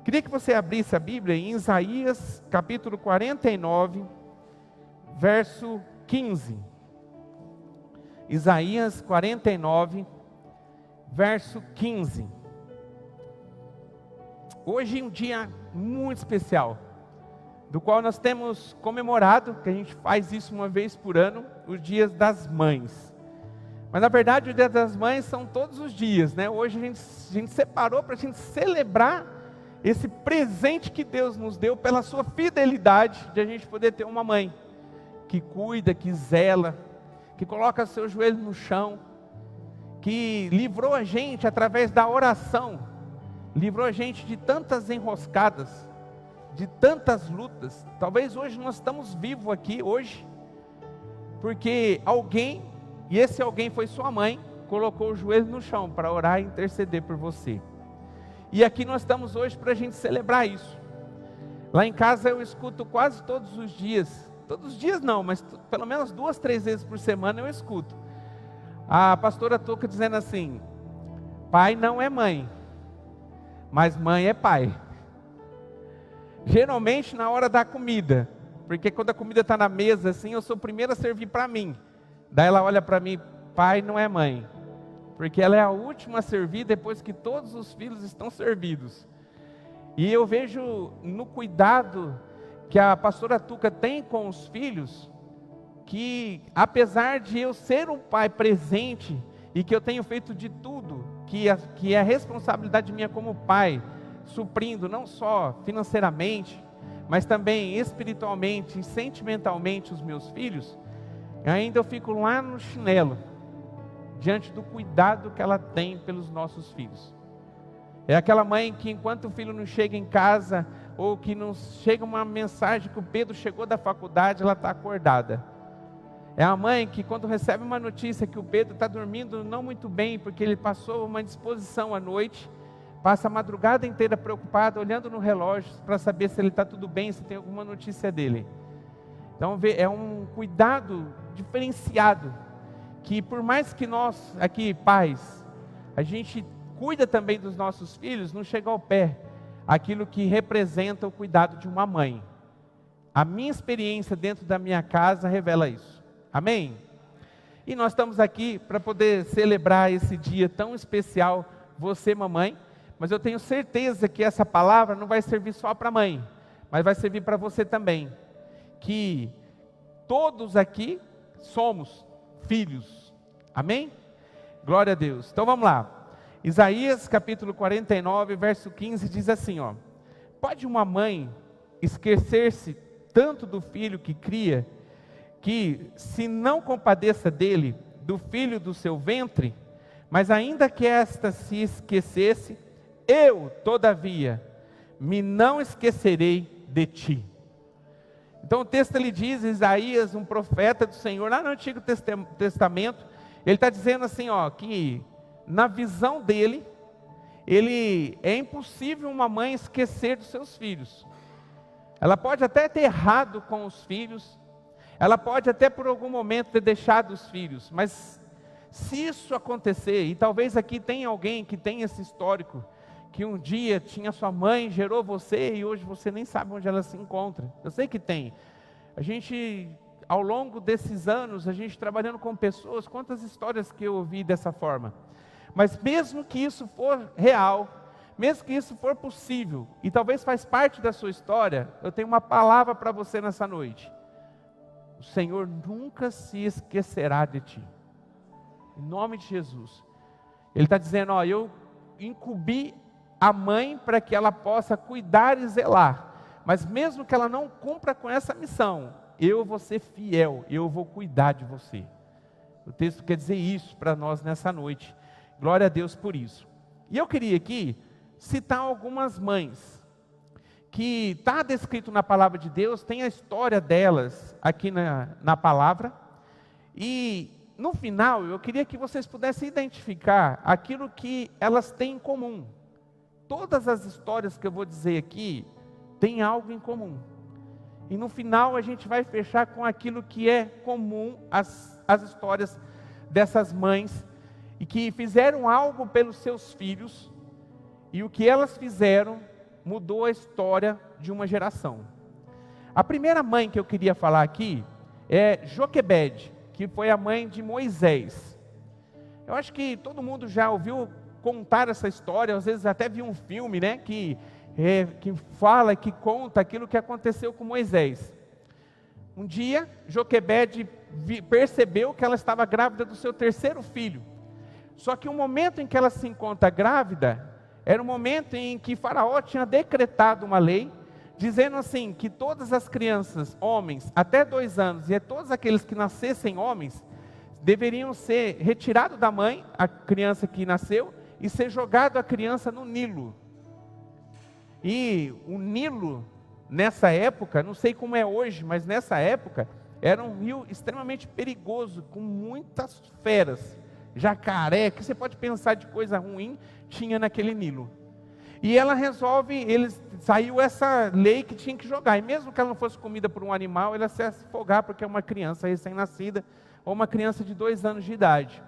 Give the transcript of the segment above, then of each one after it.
Queria que você abrisse a Bíblia em Isaías capítulo 49, verso 15. Isaías 49, verso 15. Hoje é um dia muito especial, do qual nós temos comemorado, que a gente faz isso uma vez por ano, os dias das mães. Mas na verdade o dia das mães são todos os dias, né? Hoje a gente separou para a gente celebrar esse presente que Deus nos deu pela sua fidelidade, de a gente poder ter uma mãe que cuida, que zela, que coloca seu joelho no chão, que livrou a gente através da oração, livrou a gente de tantas enroscadas, de tantas lutas. Talvez hoje nós estamos vivos aqui hoje, porque alguém, e esse alguém foi sua mãe, colocou o joelho no chão para orar e interceder por você. E aqui nós estamos hoje para a gente celebrar isso. Lá em casa eu escuto quase todos os dias não, mas pelo menos 2, 3 vezes por semana eu escuto a pastora Tuca dizendo assim: pai não é mãe, mas mãe é pai. Geralmente na hora da comida, porque quando a comida está na mesa assim, eu sou o primeiro a servir para mim. Daí ela olha para mim: pai não é mãe, porque ela é a última a servir depois que todos os filhos estão servidos. E eu vejo no cuidado que a pastora Tuca tem com os filhos, que apesar de eu ser um pai presente, e que eu tenho feito de tudo, que é a responsabilidade minha como pai, suprindo não só financeiramente, mas também espiritualmente e sentimentalmente os meus filhos, ainda eu fico lá no chinelo, diante do cuidado que ela tem pelos nossos filhos. É aquela mãe que enquanto o filho não chega em casa, ou que não chega uma mensagem que o Pedro chegou da faculdade, ela está acordada. É a mãe que quando recebe uma notícia que o Pedro está dormindo não muito bem, porque ele passou uma indisposição à noite, passa a madrugada inteira preocupada, olhando no relógio, para saber se ele está tudo bem, se tem alguma notícia dele. Então é um cuidado diferenciado, que por mais que nós aqui pais, a gente cuida também dos nossos filhos, não chega ao pé aquilo que representa o cuidado de uma mãe. A minha experiência dentro da minha casa revela isso. Amém? E nós estamos aqui para poder celebrar esse dia tão especial, você mamãe, mas eu tenho certeza que essa palavra não vai servir só para a mãe, mas vai servir para você também, que todos aqui somos filhos. Amém? Glória a Deus. Então vamos lá. Isaías capítulo 49, verso 15 diz assim, ó: pode uma mãe esquecer-se tanto do filho que cria, que se não compadeça dele, do filho do seu ventre? Mas ainda que esta se esquecesse, eu, todavia, me não esquecerei de ti. Então o texto ele diz, Isaías, um profeta do Senhor, lá no Antigo Testamento, ele está dizendo assim, ó, que na visão dele, é impossível uma mãe esquecer dos seus filhos. Ela pode até ter errado com os filhos, ela pode até por algum momento ter deixado os filhos, mas se isso acontecer, e talvez aqui tenha alguém que tem esse histórico, que um dia tinha sua mãe, gerou você e hoje você nem sabe onde ela se encontra. Eu sei que tem. A gente, ao longo desses anos, a gente trabalhando com pessoas, quantas histórias que eu ouvi dessa forma. Mas mesmo que isso for real, mesmo que isso for possível, e talvez faz parte da sua história, eu tenho uma palavra para você nessa noite. O Senhor nunca se esquecerá de ti. Em nome de Jesus. Ele está dizendo, ó, eu incumbi a mãe para que ela possa cuidar e zelar. Mas mesmo que ela não cumpra com essa missão, eu vou ser fiel, eu vou cuidar de você. O texto quer dizer isso para nós nessa noite. Glória a Deus por isso. E eu queria aqui citar algumas mães, que está descrito na palavra de Deus, tem a história delas aqui na palavra. E no final eu queria que vocês pudessem identificar aquilo que elas têm em comum. Todas as histórias que eu vou dizer aqui, têm algo em comum. E no final a gente vai fechar com aquilo que é comum às histórias dessas mães, e que fizeram algo pelos seus filhos, e o que elas fizeram mudou a história de uma geração. A primeira mãe que eu queria falar aqui é Joquebede, que foi a mãe de Moisés. Eu acho que todo mundo já ouviu contar essa história, às vezes até viu um filme, né, que fala, que conta aquilo que aconteceu com Moisés. Um dia, Joquebede percebeu que ela estava grávida do seu terceiro filho. Só que o momento em que ela se encontra grávida, era o momento em que Faraó tinha decretado uma lei, dizendo assim, que todas as crianças, homens, até 2 anos, e todos aqueles que nascessem homens, deveriam ser retirados da mãe, a criança que nasceu, e ser jogado a criança no Nilo. E o Nilo, nessa época, não sei como é hoje, mas nessa época, era um rio extremamente perigoso, com muitas feras, jacaré, que você pode pensar de coisa ruim, tinha naquele Nilo. E ela resolve, saiu essa lei que tinha que jogar, e mesmo que ela não fosse comida por um animal, ela se afogar, porque é uma criança recém-nascida, ou uma criança de 2 anos de idade.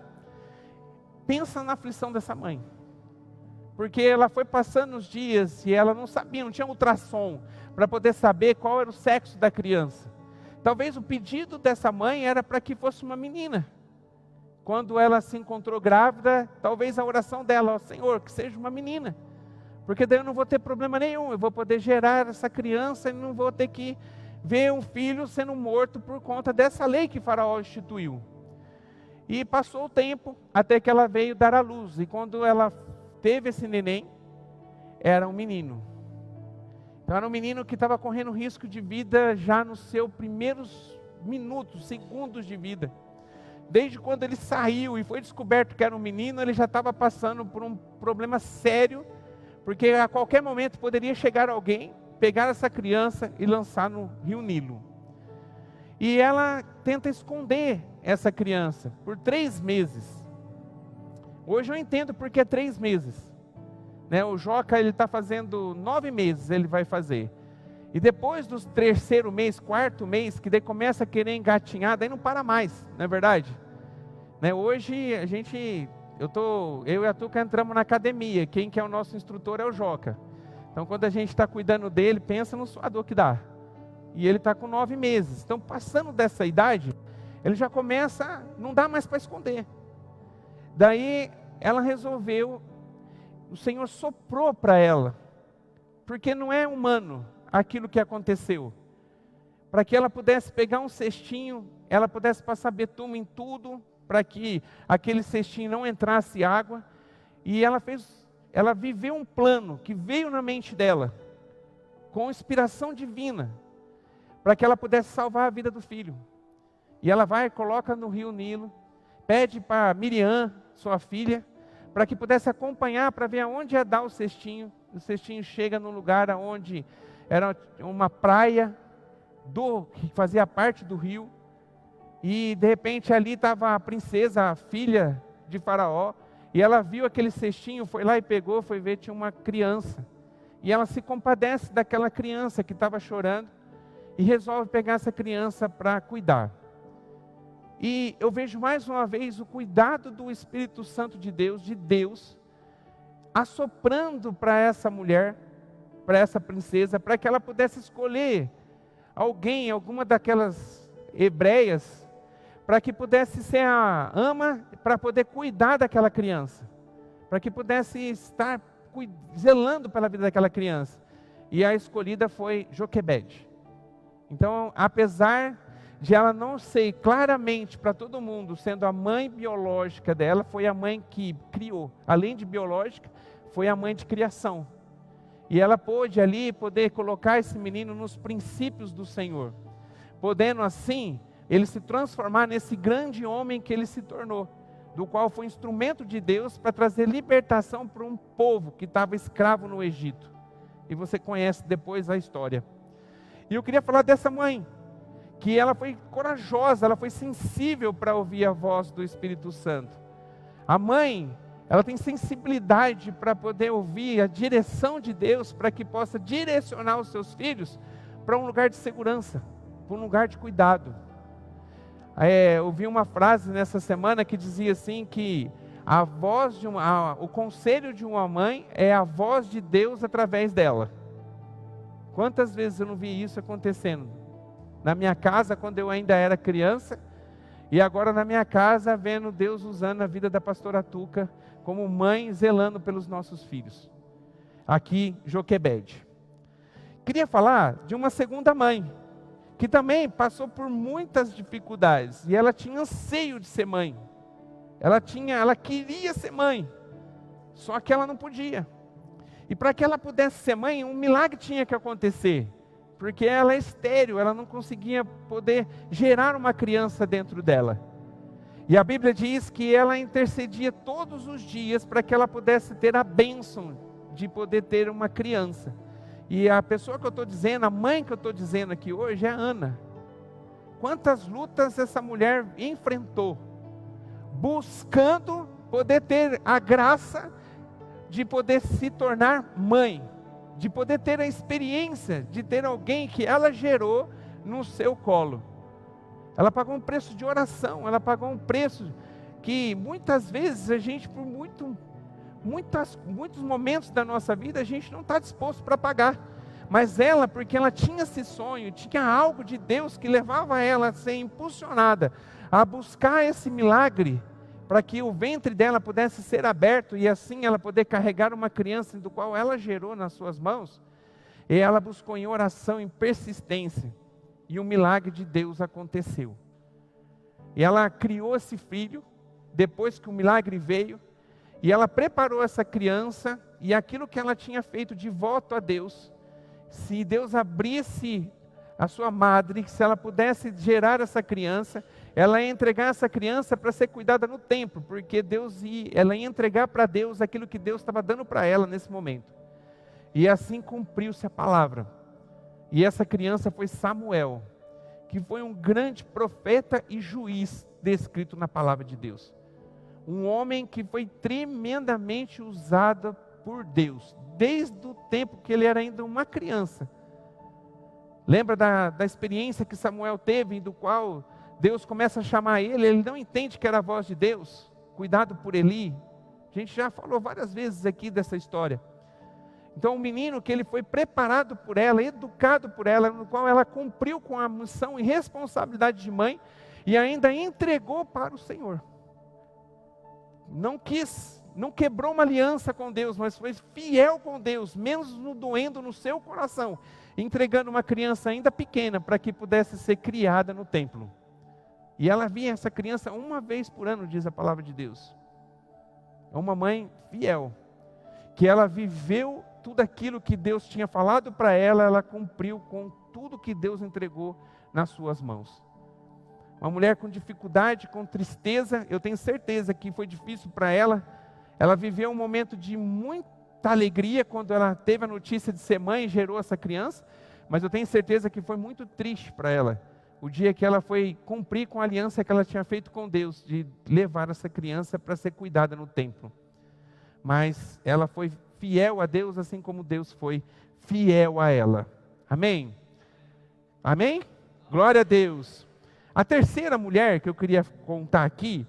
Pensa na aflição dessa mãe, porque ela foi passando os dias, e ela não sabia, não tinha ultrassom, para poder saber qual era o sexo da criança. Talvez o pedido dessa mãe era para que fosse uma menina. Quando ela se encontrou grávida, talvez a oração dela, ó Senhor, que seja uma menina. Porque daí eu não vou ter problema nenhum, eu vou poder gerar essa criança e não vou ter que ver um filho sendo morto por conta dessa lei que Faraó instituiu. E passou o tempo até que ela veio dar à luz. E quando ela teve esse neném, era um menino. Então era um menino que estava correndo risco de vida já nos seus primeiros minutos, segundos de vida. Desde quando ele saiu e foi descoberto que era um menino, ele já estava passando por um problema sério, porque a qualquer momento poderia chegar alguém, pegar essa criança e lançar no rio Nilo. E ela tenta esconder essa criança por 3 meses. Hoje eu entendo porque é 3 meses. Né? O Joca, ele está fazendo 9 meses, ele vai fazer. E depois do 3º mês, 4º mês, que daí começa a querer engatinhar, daí não para mais, não é verdade? Né? Hoje eu e a Tuca entramos na academia, quem que é o nosso instrutor é o Joca. Então quando a gente está cuidando dele, pensa no suador que dá. E ele está com 9 meses, então passando dessa idade, ele já começa, não dá mais para esconder. Daí ela resolveu, o Senhor soprou para ela, porque não é humano aquilo que aconteceu, para que ela pudesse pegar um cestinho, ela pudesse passar betume em tudo, para que aquele cestinho não entrasse água, e ela viveu um plano que veio na mente dela, com inspiração divina, para que ela pudesse salvar a vida do filho. E ela vai e coloca no rio Nilo, pede para Miriam, sua filha, para que pudesse acompanhar, para ver aonde ia dar o cestinho chega no lugar onde era uma praia, que fazia parte do rio, e de repente ali estava a princesa, a filha de Faraó, e ela viu aquele cestinho, foi lá e pegou, foi ver, tinha uma criança, e ela se compadece daquela criança que estava chorando, e resolve pegar essa criança para cuidar. E eu vejo mais uma vez o cuidado do Espírito Santo de Deus, assoprando para essa mulher, para essa princesa, para que ela pudesse escolher alguém, alguma daquelas hebreias, para que pudesse ser a ama, para poder cuidar daquela criança, para que pudesse estar zelando pela vida daquela criança. E a escolhida foi Joquebede. Então, apesar de ela não ser claramente para todo mundo, sendo a mãe biológica dela, foi a mãe que criou. Além de biológica, foi a mãe de criação. E ela pôde ali poder colocar esse menino nos princípios do Senhor, podendo assim ele se transformar nesse grande homem que ele se tornou, do qual foi instrumento de Deus para trazer libertação para um povo que estava escravo no Egito. E você conhece depois a história. E eu queria falar dessa mãe, que ela foi corajosa, ela foi sensível para ouvir a voz do Espírito Santo. A mãe, ela tem sensibilidade para poder ouvir a direção de Deus, para que possa direcionar os seus filhos para um lugar de segurança, para um lugar de cuidado. Eu vi uma frase nessa semana que dizia assim, que o conselho de uma mãe é a voz de Deus através dela. Quantas vezes eu não vi isso acontecendo? Na minha casa, quando eu ainda era criança, e agora na minha casa, vendo Deus usando a vida da pastora Tuca como mãe, zelando pelos nossos filhos. Aqui, Joquebede. Queria falar de uma segunda mãe, que também passou por muitas dificuldades, e ela tinha anseio de ser mãe. Ela queria ser mãe, só que ela não podia. E para que ela pudesse ser mãe, um milagre tinha que acontecer, porque ela é estéril, ela não conseguia poder gerar uma criança dentro dela. E a Bíblia diz que ela intercedia todos os dias para que ela pudesse ter a bênção de poder ter uma criança. E a pessoa que eu estou dizendo, a mãe que eu estou dizendo aqui hoje é Ana. Quantas lutas essa mulher enfrentou, buscando poder ter a graça de poder se tornar mãe, de poder ter a experiência de ter alguém que ela gerou no seu colo. Ela pagou um preço de oração, ela pagou um preço que muitas vezes a gente, por muitos momentos da nossa vida, a gente não está disposto para pagar. Mas ela, porque ela tinha esse sonho, tinha algo de Deus que levava ela a ser impulsionada a buscar esse milagre, para que o ventre dela pudesse ser aberto e assim ela poder carregar uma criança do qual ela gerou nas suas mãos. E ela buscou em oração, em persistência, e o milagre de Deus aconteceu. E ela criou esse filho, depois que o milagre veio, e ela preparou essa criança, e aquilo que ela tinha feito de voto a Deus, se Deus abrisse a sua madre, se ela pudesse gerar essa criança, ela ia entregar essa criança para ser cuidada no templo, porque ela ia entregar para Deus aquilo que Deus estava dando para ela nesse momento. E assim cumpriu-se a palavra. E essa criança foi Samuel, que foi um grande profeta e juiz descrito na palavra de Deus. Um homem que foi tremendamente usado por Deus, desde o tempo que ele era ainda uma criança. Lembra da experiência que Samuel teve, do qual Deus começa a chamar ele não entende que era a voz de Deus, cuidado por Eli. A gente já falou várias vezes aqui dessa história. Então um menino que ele foi preparado por ela, educado por ela, no qual ela cumpriu com a missão e responsabilidade de mãe, e ainda entregou para o Senhor. Não quebrou uma aliança com Deus, mas foi fiel com Deus, mesmo doendo no seu coração, entregando uma criança ainda pequena para que pudesse ser criada no templo. E ela via essa criança uma vez por ano, diz a palavra de Deus. É uma mãe fiel, que ela viveu tudo aquilo que Deus tinha falado para ela, ela cumpriu com tudo que Deus entregou nas suas mãos. Uma mulher com dificuldade, com tristeza, eu tenho certeza que foi difícil para ela. Ela viveu um momento de muita alegria quando ela teve a notícia de ser mãe e gerou essa criança, mas eu tenho certeza que foi muito triste para ela, o dia que ela foi cumprir com a aliança que ela tinha feito com Deus, de levar essa criança para ser cuidada no templo. Mas ela foi fiel a Deus, assim como Deus foi fiel a ela. Amém? Amém? Glória a Deus. A terceira mulher que eu queria contar aqui,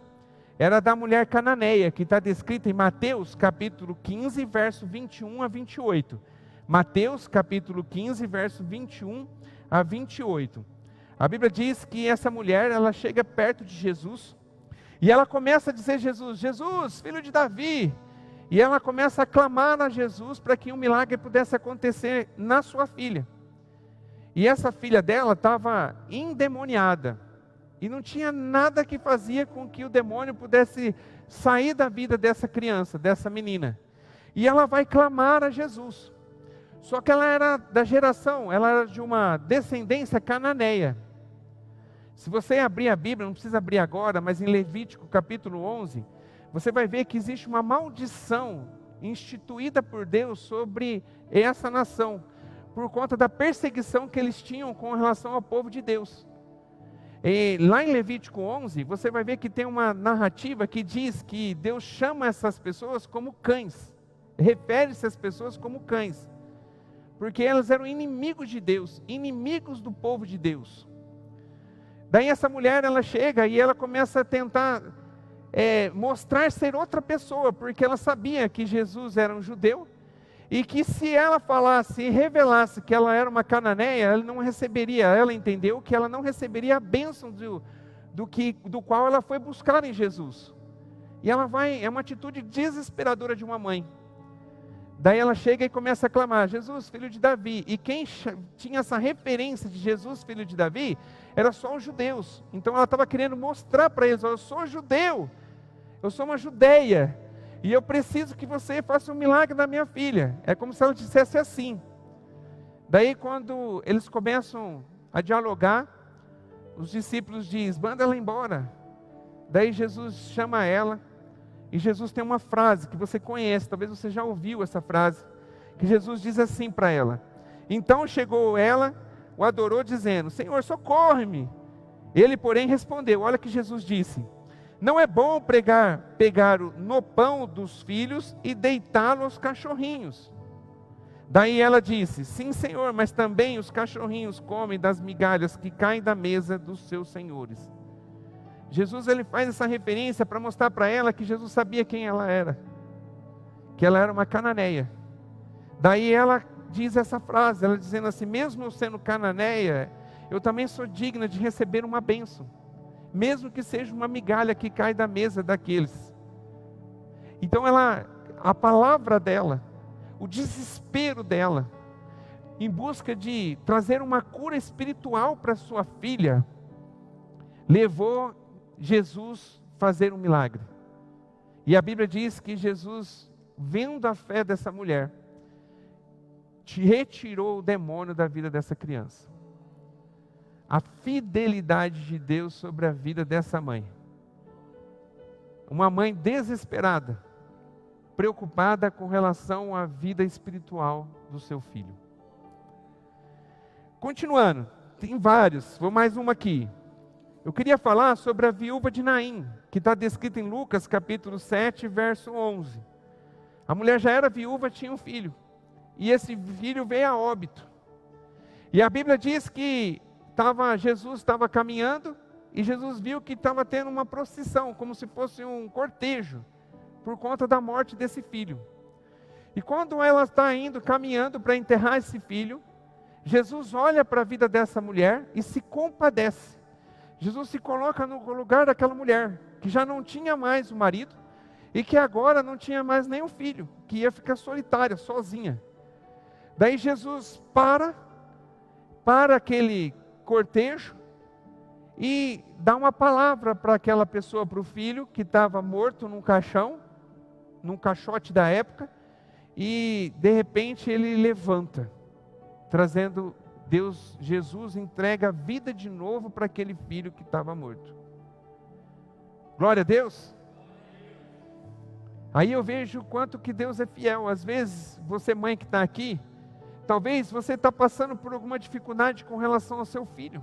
era da mulher cananeia, que está descrita em Mateus capítulo 15, verso 21 a 28. Mateus capítulo 15, verso 21 a 28. A Bíblia diz que essa mulher, ela chega perto de Jesus, e ela começa a dizer: Jesus, Jesus, filho de Davi. E ela começa a clamar a Jesus para que um milagre pudesse acontecer na sua filha. E essa filha dela estava endemoniada, e não tinha nada que fazia com que o demônio pudesse sair da vida dessa criança, dessa menina. E ela vai clamar a Jesus. Só que ela era da geração, ela era de uma descendência cananeia. Se você abrir a Bíblia, não precisa abrir agora, mas em Levítico capítulo 11, você vai ver que existe uma maldição instituída por Deus sobre essa nação, por conta da perseguição que eles tinham com relação ao povo de Deus. E lá em Levítico 11, você vai ver que tem uma narrativa que diz que Deus chama essas pessoas como cães, refere-se às pessoas como cães, porque elas eram inimigos de Deus, inimigos do povo de Deus. Daí essa mulher, ela chega e ela começa a tentar mostrar ser outra pessoa, porque ela sabia que Jesus era um judeu, E que se ela falasse e revelasse que ela era uma cananeia, ela não receberia, ela entendeu que ela não receberia a bênção do qual ela foi buscar em Jesus. E ela vai, é uma atitude desesperadora de uma mãe. Daí ela chega e começa a clamar, Jesus, filho de Davi. E quem tinha essa referência de Jesus, filho de Davi, era só os judeus. Então ela estava querendo mostrar para eles, eu sou judeu, eu sou uma judeia, e eu preciso que você faça um milagre na minha filha. É como se ela dissesse assim. Daí quando eles começam a dialogar, os discípulos dizem, manda ela embora. Daí Jesus chama ela, e Jesus tem uma frase que você conhece, talvez você já ouviu essa frase, que Jesus diz assim para ela, então chegou ela, o adorou dizendo, Senhor, socorre-me. Ele porém respondeu, olha que Jesus disse, não é bom pegar no pão dos filhos e deitá-lo aos cachorrinhos. Daí ela disse, sim Senhor, mas também os cachorrinhos comem das migalhas que caem da mesa dos seus senhores. Jesus ele faz essa referência para mostrar para ela que Jesus sabia quem ela era. Que ela era uma cananeia. Daí ela diz essa frase, ela dizendo assim, mesmo eu sendo cananeia, eu também sou digna de receber uma bênção. Mesmo que seja uma migalha que cai da mesa daqueles. Então a palavra dela, o desespero dela, em busca de trazer uma cura espiritual para sua filha, levou Jesus fazer um milagre. E a Bíblia diz que Jesus, vendo a fé dessa mulher, retirou o demônio da vida dessa criança. A fidelidade de Deus sobre a vida dessa mãe. Uma mãe desesperada, preocupada com relação à vida espiritual do seu filho. Continuando, tem vários, vou mais uma aqui. Eu queria falar sobre a viúva de Naim, que está descrita em Lucas capítulo 7, verso 11. A mulher já era viúva, tinha um filho, e esse filho veio a óbito. E a Bíblia diz que Jesus estava caminhando, e Jesus viu que estava tendo uma procissão, como se fosse um cortejo, por conta da morte desse filho. E quando ela está indo, caminhando para enterrar esse filho, Jesus olha para a vida dessa mulher e se compadece. Jesus se coloca no lugar daquela mulher, que já não tinha mais o marido, e que agora não tinha mais nenhum filho, que ia ficar solitária, sozinha. Daí Jesus para aquele cortejo, e dá uma palavra para aquela pessoa, para o filho, que estava morto num caixão, num caixote da época, e de repente ele levanta, trazendo Jesus entrega a vida de novo para aquele filho que estava morto. Glória a Deus. Aí eu vejo o quanto que Deus é fiel. Às vezes, você mãe que está aqui, talvez você está passando por alguma dificuldade com relação ao seu filho,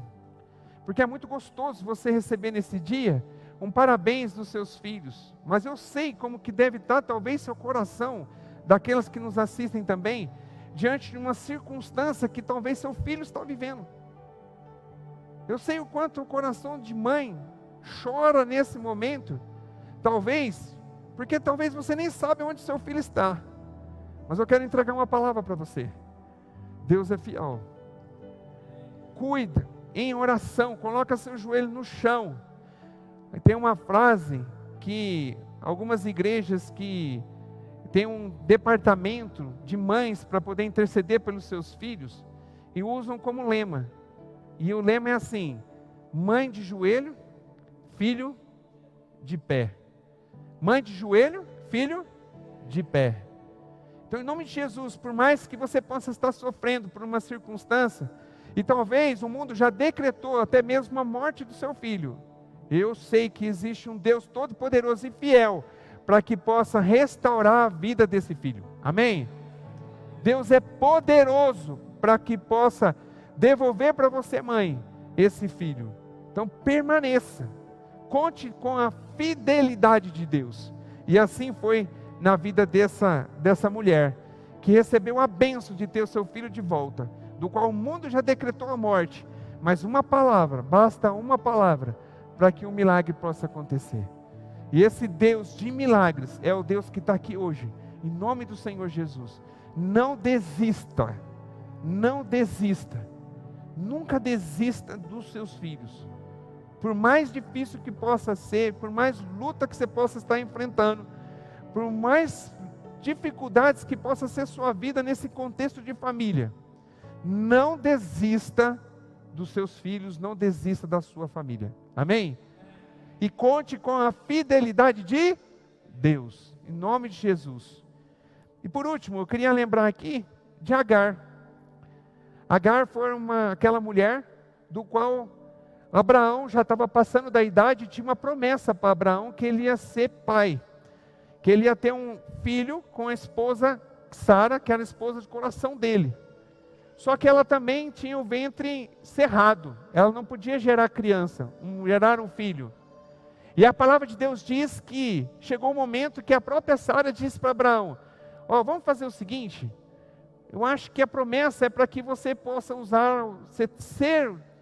porque é muito gostoso você receber nesse dia um parabéns dos seus filhos, mas eu sei como que deve estar talvez seu coração, daquelas que nos assistem também, diante de uma circunstância que talvez seu filho está vivendo. Eu sei o quanto o coração de mãe chora nesse momento, porque talvez você nem sabe onde seu filho está, mas eu quero entregar uma palavra para você. Deus é fiel. Cuida, em oração, coloca seu joelho no chão. Tem uma frase que algumas igrejas que tem um departamento de mães para poder interceder pelos seus filhos, e usam como lema, e o lema é assim: mãe de joelho, filho de pé. Mãe de joelho, filho de pé. Então, em nome de Jesus, por mais que você possa estar sofrendo por uma circunstância, e talvez o mundo já decretou até mesmo a morte do seu filho, eu sei que existe um Deus todo-poderoso e fiel, para que possa restaurar a vida desse filho. Amém? Deus é poderoso para que possa devolver para você, mãe, esse filho. Então permaneça, conte com a fidelidade de Deus. E assim foi na vida dessa mulher, que recebeu a bênção de ter o seu filho de volta, do qual o mundo já decretou a morte, mas uma palavra, basta uma palavra, para que um milagre possa acontecer. E esse Deus de milagres é o Deus que está aqui hoje, Em nome do Senhor Jesus. Não desista. Não desista. Nunca desista dos seus filhos. Por mais difícil que possa ser, por mais luta que você possa estar enfrentando, por mais dificuldades que possa ser sua vida nesse contexto de família, não desista dos seus filhos, não desista da sua família. Amém? E conte com a fidelidade de Deus, em nome de Jesus. E por último, eu queria lembrar aqui de Agar. Agar foi aquela mulher do qual Abraão já estava passando da idade e tinha uma promessa para Abraão que ele ia ser pai, que ele ia ter um filho com a esposa Sara, que era a esposa de coração dele. Só que ela também tinha o ventre cerrado, ela não podia gerar criança, gerar um filho. E a palavra de Deus diz que chegou o momento que a própria Sara disse para Abraão: vamos fazer o seguinte, eu acho que a promessa é para que você possa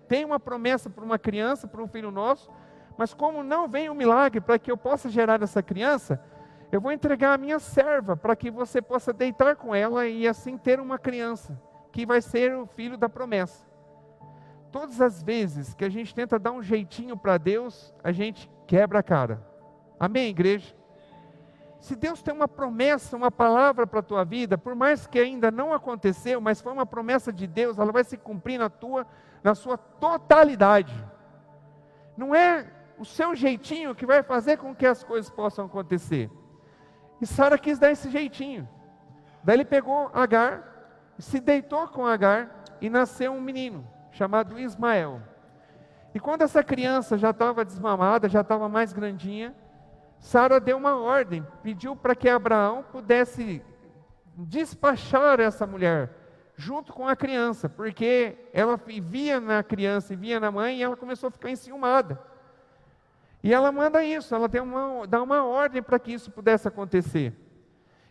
tem uma promessa para uma criança, para um filho nosso, mas como não vem um milagre para que eu possa gerar essa criança, eu vou entregar a minha serva para que você possa deitar com ela e assim ter uma criança, que vai ser o filho da promessa. Todas as vezes que a gente tenta dar um jeitinho para Deus, a gente quebra a cara. Amém, igreja? Se Deus tem uma promessa, uma palavra para a tua vida, por mais que ainda não aconteceu, mas foi uma promessa de Deus, ela vai se cumprir na sua totalidade. Não é o seu jeitinho que vai fazer com que as coisas possam acontecer. E Sara quis dar esse jeitinho. Daí ele pegou Agar, se deitou com Agar e nasceu um menino chamado Ismael. E quando essa criança já estava desmamada, já estava mais grandinha, Sara deu uma ordem, pediu para que Abraão pudesse despachar essa mulher junto com a criança, porque ela via na criança e via na mãe e ela começou a ficar enciumada. E ela manda isso, ela dá uma ordem para que isso pudesse acontecer.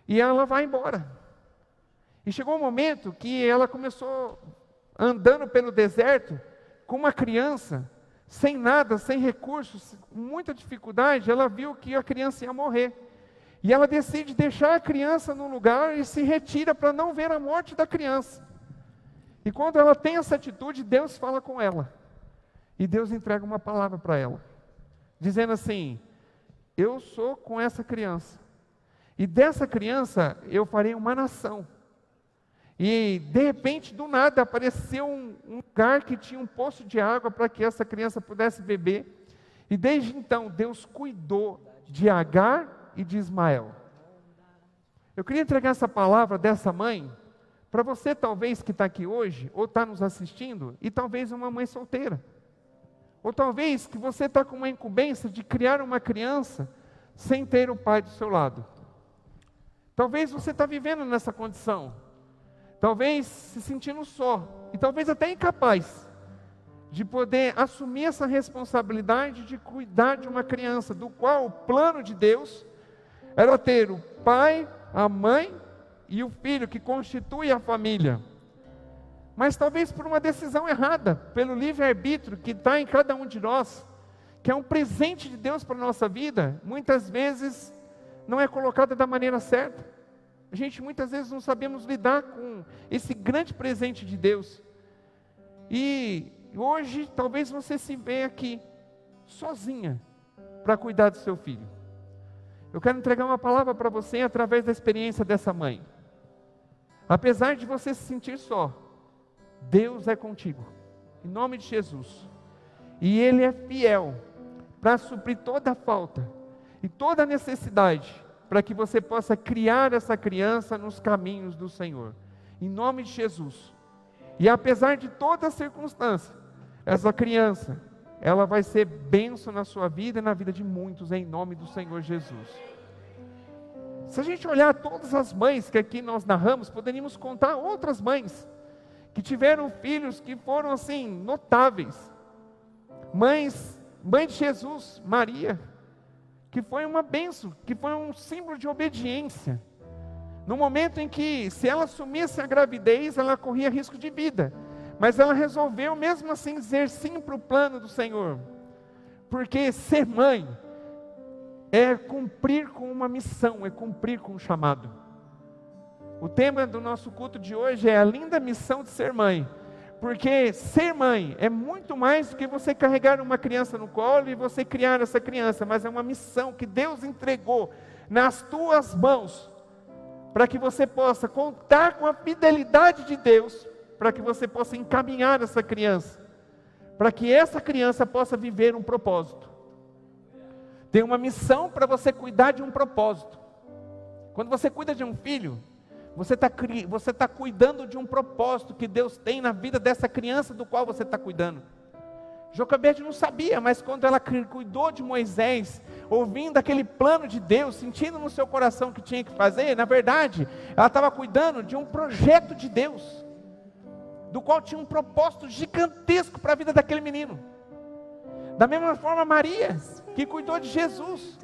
E ela vai embora. E chegou um momento que ela começou andando pelo deserto com uma criança, sem nada, sem recursos, com muita dificuldade. Ela viu que a criança ia morrer. E ela decide deixar a criança num lugar e se retira para não ver a morte da criança. E quando ela tem essa atitude, Deus fala com ela. E Deus entrega uma palavra para ela, dizendo assim: eu sou com essa criança. E dessa criança eu farei uma nação. E de repente, do nada, apareceu um lugar que tinha um poço de água para que essa criança pudesse beber. E desde então, Deus cuidou de Agar e de Ismael. Eu queria entregar essa palavra dessa mãe para você, talvez, que está aqui hoje, ou está nos assistindo, e talvez uma mãe solteira. Ou talvez que você está com uma incumbência de criar uma criança sem ter o pai do seu lado. Talvez você está vivendo nessa condição. Talvez se sentindo só, e talvez até incapaz de poder assumir essa responsabilidade de cuidar de uma criança, do qual o plano de Deus era ter o pai, a mãe e o filho, que constitui a família. Mas talvez por uma decisão errada, pelo livre-arbítrio que está em cada um de nós, que é um presente de Deus para a nossa vida, muitas vezes não é colocada da maneira certa. A gente muitas vezes não sabemos lidar com esse grande presente de Deus. E hoje talvez você se vê aqui, sozinha, para cuidar do seu filho. Eu quero entregar uma palavra para você através da experiência dessa mãe. Apesar de você se sentir só, Deus é contigo, em nome de Jesus. E Ele é fiel para suprir toda a falta e toda a necessidade, para que você possa criar essa criança nos caminhos do Senhor, em nome de Jesus. E apesar de toda a circunstância, essa criança, ela vai ser bênção na sua vida e na vida de muitos, em nome do Senhor Jesus. Se a gente olhar todas as mães que aqui nós narramos, poderíamos contar outras mães, que tiveram filhos que foram assim, notáveis. Mãe de Jesus, Maria, que foi uma bênção, que foi um símbolo de obediência. No momento em que, se ela assumisse a gravidez, ela corria risco de vida. Mas ela resolveu, mesmo assim, dizer sim para o plano do Senhor. Porque ser mãe é cumprir com uma missão, é cumprir com um chamado. O tema do nosso culto de hoje é a linda missão de ser mãe. Porque ser mãe é muito mais do que você carregar uma criança no colo e você criar essa criança, mas é uma missão que Deus entregou nas tuas mãos, para que você possa contar com a fidelidade de Deus, para que você possa encaminhar essa criança, para que essa criança possa viver um propósito. Tem uma missão para você cuidar de um propósito. Quando você cuida de um filho, você está cuidando de um propósito que Deus tem na vida dessa criança do qual você está cuidando. Joquebede não sabia, mas quando ela cuidou de Moisés, ouvindo aquele plano de Deus, sentindo no seu coração que tinha que fazer, na verdade, ela estava cuidando de um projeto de Deus, do qual tinha um propósito gigantesco para a vida daquele menino. Da mesma forma, Maria, que cuidou de Jesus,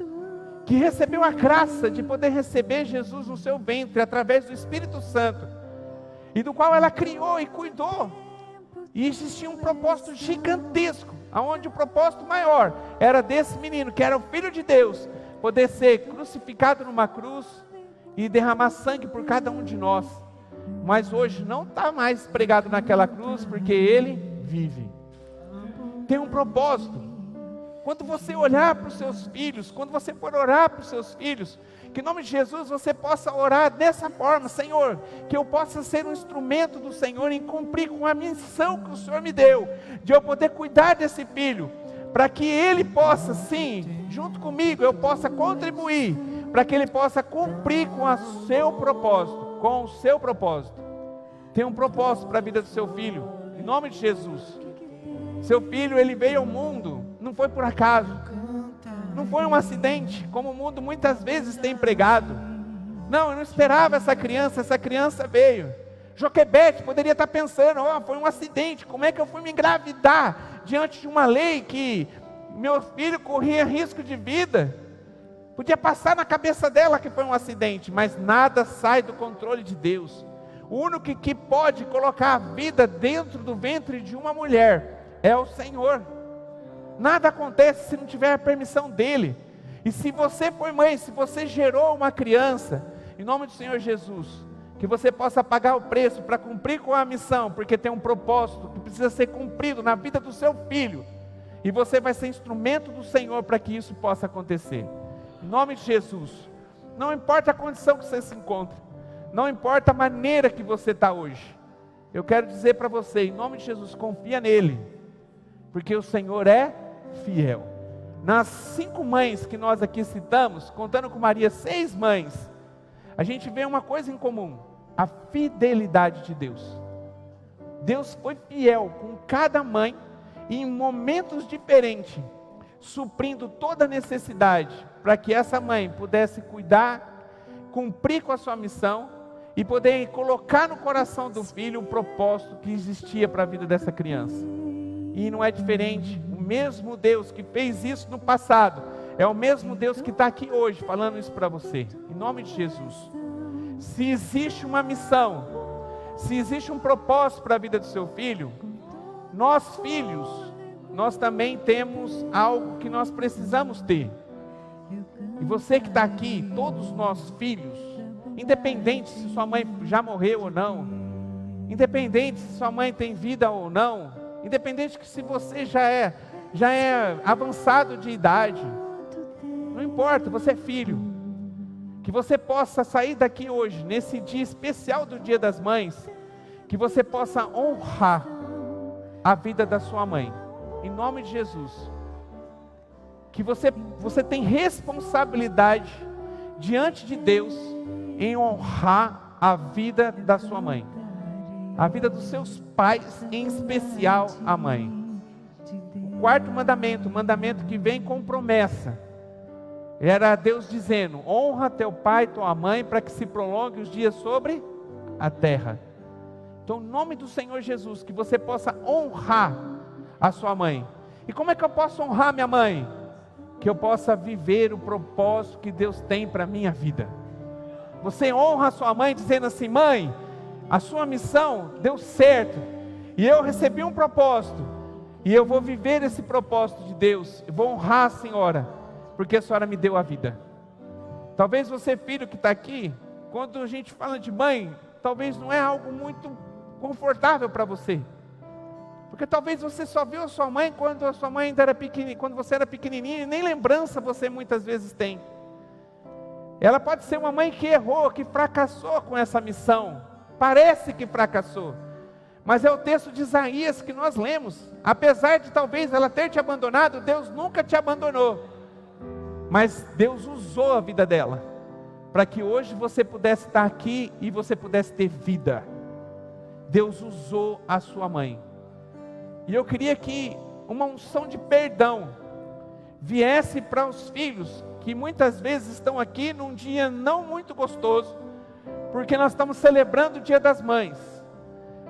que recebeu a graça de poder receber Jesus no seu ventre, através do Espírito Santo, e do qual ela criou e cuidou, e existia um propósito gigantesco, onde o propósito maior era desse menino, que era o Filho de Deus, poder ser crucificado numa cruz, e derramar sangue por cada um de nós, mas hoje não está mais pregado naquela cruz, porque Ele vive. Tem um propósito. Quando você olhar para os seus filhos, quando você for orar para os seus filhos, que em nome de Jesus você possa orar dessa forma: Senhor, que eu possa ser um instrumento do Senhor em cumprir com a missão que o Senhor me deu, de eu poder cuidar desse filho, para que ele possa, sim, junto comigo, eu possa contribuir, para que ele possa cumprir com o seu propósito, Tem um propósito para a vida do seu filho, em nome de Jesus. Seu filho, ele veio ao mundo, não foi por acaso, não foi um acidente, como o mundo muitas vezes tem pregado. Não, eu não esperava essa criança veio. Joquebede poderia estar pensando: foi um acidente, como é que eu fui me engravidar diante de uma lei que meu filho corria risco de vida? Podia passar na cabeça dela que foi um acidente, mas nada sai do controle de Deus. O único que pode colocar a vida dentro do ventre de uma mulher é o Senhor. Nada acontece se não tiver a permissão dEle. E se você foi mãe, se você gerou uma criança, em nome do Senhor Jesus, que você possa pagar o preço para cumprir com a missão, porque tem um propósito que precisa ser cumprido na vida do seu filho, e você vai ser instrumento do Senhor para que isso possa acontecer. Em nome de Jesus. Não importa a condição que você se encontra, não importa a maneira que você está hoje, eu quero dizer para você, em nome de Jesus, confia nele, porque o Senhor é fiel. Nas 5 mães que nós aqui citamos, contando com Maria, 6 mães, a gente vê uma coisa em comum: a fidelidade de Deus. Deus foi fiel com cada mãe, e em momentos diferentes, suprindo toda a necessidade, para que essa mãe pudesse cuidar, cumprir com a sua missão, e poder colocar no coração do filho o propósito que existia para a vida dessa criança. E não é diferente, o mesmo Deus que fez isso no passado, é o mesmo Deus que está aqui hoje, falando isso para você, em nome de Jesus. Se existe uma missão, se existe um propósito para a vida do seu filho, nós filhos, nós também temos algo que nós precisamos ter. E você que está aqui, todos nós filhos, independente se sua mãe já morreu ou não, independente se sua mãe tem vida ou não, independente que se você já é avançado de idade, não importa, você é filho. Que você possa sair daqui hoje, nesse dia especial do Dia das Mães, que você possa honrar a vida da sua mãe, em nome de Jesus. Que você tem responsabilidade diante de Deus em honrar a vida da sua mãe, a vida dos seus pais, em especial a mãe. O 4º mandamento, o mandamento que vem com promessa, era Deus dizendo: honra teu pai e tua mãe, para que se prolongue os dias sobre a terra. Então, em nome do Senhor Jesus, que você possa honrar a sua mãe. E como é que eu posso honrar minha mãe? Que eu possa viver o propósito que Deus tem para a minha vida. Você honra a sua mãe dizendo assim: mãe, a sua missão deu certo, e eu recebi um propósito, e eu vou viver esse propósito de Deus, eu vou honrar a senhora, porque a senhora me deu a vida. Talvez você, filho que está aqui, quando a gente fala de mãe, talvez não é algo muito confortável para você. Porque talvez você só viu a sua mãe quando a sua mãe ainda era pequenininha, quando você era pequenininho, e nem lembrança você muitas vezes tem. Ela pode ser uma mãe que errou, que fracassou com essa missão. Parece que fracassou. Mas é o texto de Isaías que nós lemos. Apesar de talvez ela ter te abandonado, Deus nunca te abandonou. Mas Deus usou a vida dela, para que hoje você pudesse estar aqui e você pudesse ter vida. Deus usou a sua mãe. E eu queria que uma unção de perdão viesse para os filhos, que muitas vezes estão aqui num dia não muito gostoso, porque nós estamos celebrando o Dia das Mães.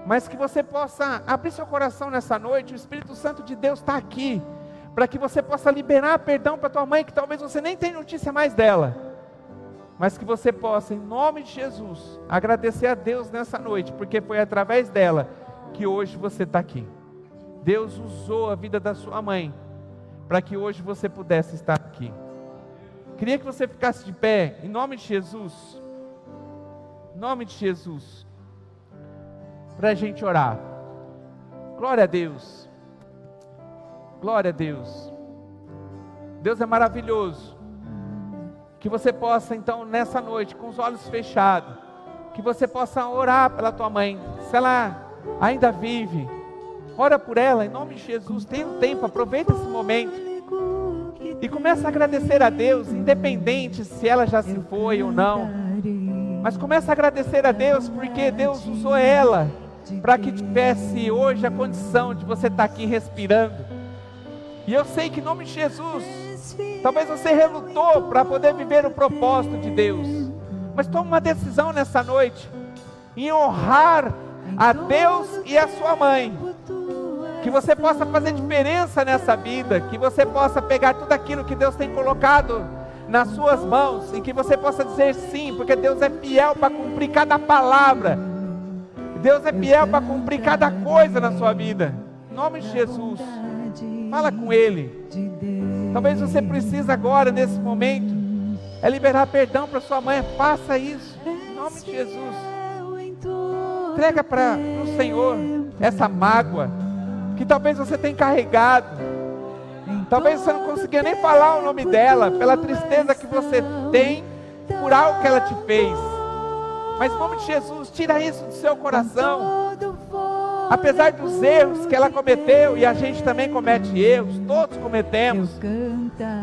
Mas que você possa abrir seu coração nessa noite, o Espírito Santo de Deus está aqui, para que você possa liberar perdão para tua mãe, que talvez você nem tenha notícia mais dela. Mas que você possa, em nome de Jesus, agradecer a Deus nessa noite, porque foi através dela que hoje você está aqui. Deus usou a vida da sua mãe, para que hoje você pudesse estar aqui. Queria que você ficasse de pé, em nome de Jesus. Em nome de Jesus. Para a gente orar. Glória a Deus. Glória a Deus. Deus é maravilhoso. Que você possa então nessa noite, com os olhos fechados, que você possa orar pela tua mãe. Se ela ainda vive, ora por ela em nome de Jesus. Tenha um tempo, aproveita esse momento e começa a agradecer a Deus, independente se ela já se foi ou não. Mas começa a agradecer a Deus, porque Deus usou ela para que tivesse hoje a condição de você estar aqui respirando. E eu sei que em nome de Jesus, talvez você relutou para poder viver o propósito de Deus. Mas tome uma decisão nessa noite, em honrar a Deus e a sua mãe. Que você possa fazer diferença nessa vida, que você possa pegar tudo aquilo que Deus tem colocado nas suas mãos, e que você possa dizer sim, porque Deus é fiel para cumprir cada palavra. Deus é fiel para cumprir cada coisa na sua vida. Em nome de Jesus, fala com Ele. Talvez você precise agora, nesse momento, liberar perdão para sua mãe. Faça isso, em nome de Jesus. Entrega para o Senhor essa mágoa que talvez você tenha carregado. Talvez você não consiga nem falar o nome dela, pela tristeza que você tem por algo que ela te fez. Mas em nome de Jesus, tira isso do seu coração. Apesar dos erros que ela cometeu, e a gente também comete erros, todos cometemos,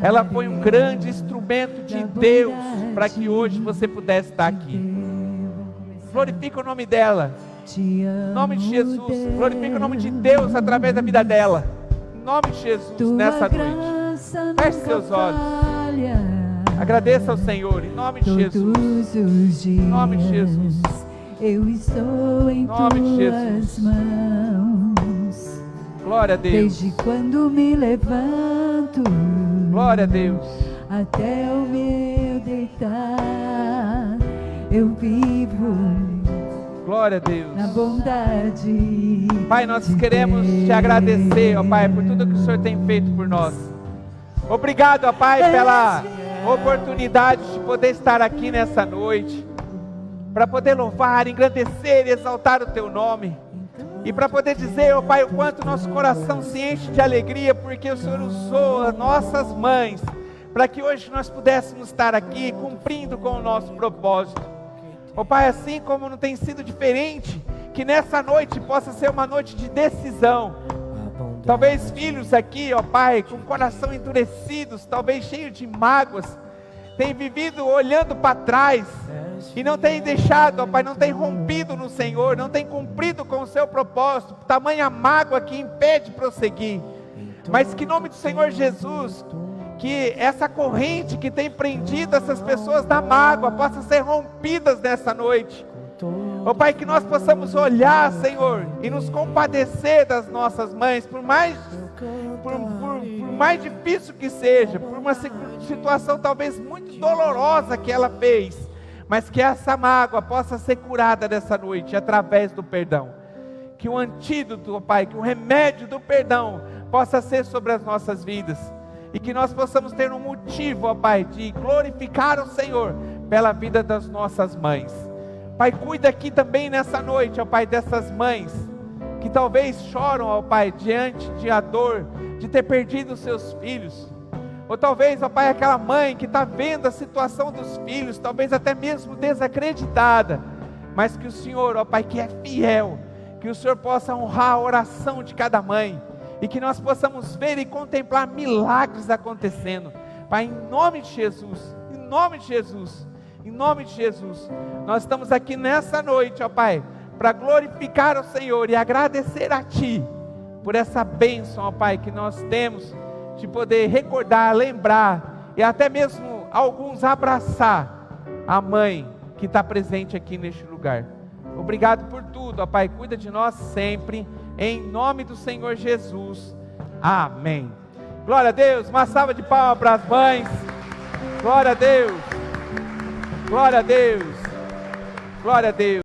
ela foi um grande instrumento de Deus para que hoje você pudesse estar aqui. Glorifica o nome dela, em nome de Jesus. Glorifica o nome de Deus através da vida dela, em nome de Jesus, nessa noite. Feche seus olhos, agradeça ao Senhor, em nome de Jesus. Em nome de Jesus. Eu estou em tuas mãos. Glória a Deus. Desde quando me levanto, glória a Deus, até o meu deitar, eu vivo, glória a Deus, na bondade. Pai, nós queremos te agradecer, ó Pai, por tudo que o Senhor tem feito por nós. Obrigado, ó Pai, pela oportunidade de poder estar aqui nessa noite, para poder louvar, engrandecer e exaltar o Teu nome, e para poder dizer, ó Pai, o quanto nosso coração se enche de alegria, porque o Senhor usou as nossas mães, para que hoje nós pudéssemos estar aqui, cumprindo com o nosso propósito. Ó Pai, assim como não tem sido diferente, que nessa noite possa ser uma noite de decisão. Talvez filhos aqui, ó Pai, com o coração endurecidos, talvez cheios de mágoas, têm vivido olhando para trás, e não tem deixado, ó Pai, não tem rompido no Senhor, não tem cumprido com o seu propósito, tamanha mágoa que impede prosseguir. Mas que em nome do Senhor Jesus, que essa corrente que tem prendido essas pessoas da mágoa possa ser rompidas nessa noite. Ó Pai, que nós possamos olhar, Senhor, e nos compadecer das nossas mães, por mais difícil que seja, por uma situação talvez muito dolorosa que ela fez, mas que essa mágoa possa ser curada nessa noite, através do perdão. Que o antídoto, ó Pai, que o remédio do perdão possa ser sobre as nossas vidas, e que nós possamos ter um motivo, ó Pai, de glorificar o Senhor, pela vida das nossas mães. Pai, cuida aqui também nessa noite, ó Pai, dessas mães que talvez choram, ó Pai, diante de a dor de ter perdido os seus filhos. Ou talvez, ó Pai, aquela mãe que está vendo a situação dos filhos, talvez até mesmo desacreditada, mas que o Senhor, ó Pai, que é fiel, que o Senhor possa honrar a oração de cada mãe, e que nós possamos ver e contemplar milagres acontecendo. Pai, em nome de Jesus, em nome de Jesus, em nome de Jesus, nós estamos aqui nessa noite, ó Pai, para glorificar o Senhor e agradecer a Ti, por essa bênção, ó Pai, que nós temos, de poder recordar, lembrar, e até mesmo alguns abraçar a mãe que está presente aqui neste lugar. Obrigado por tudo, ó Pai, cuida de nós sempre, em nome do Senhor Jesus, amém. Glória a Deus, uma salva de palmas para as mães, glória a Deus, glória a Deus, glória a Deus.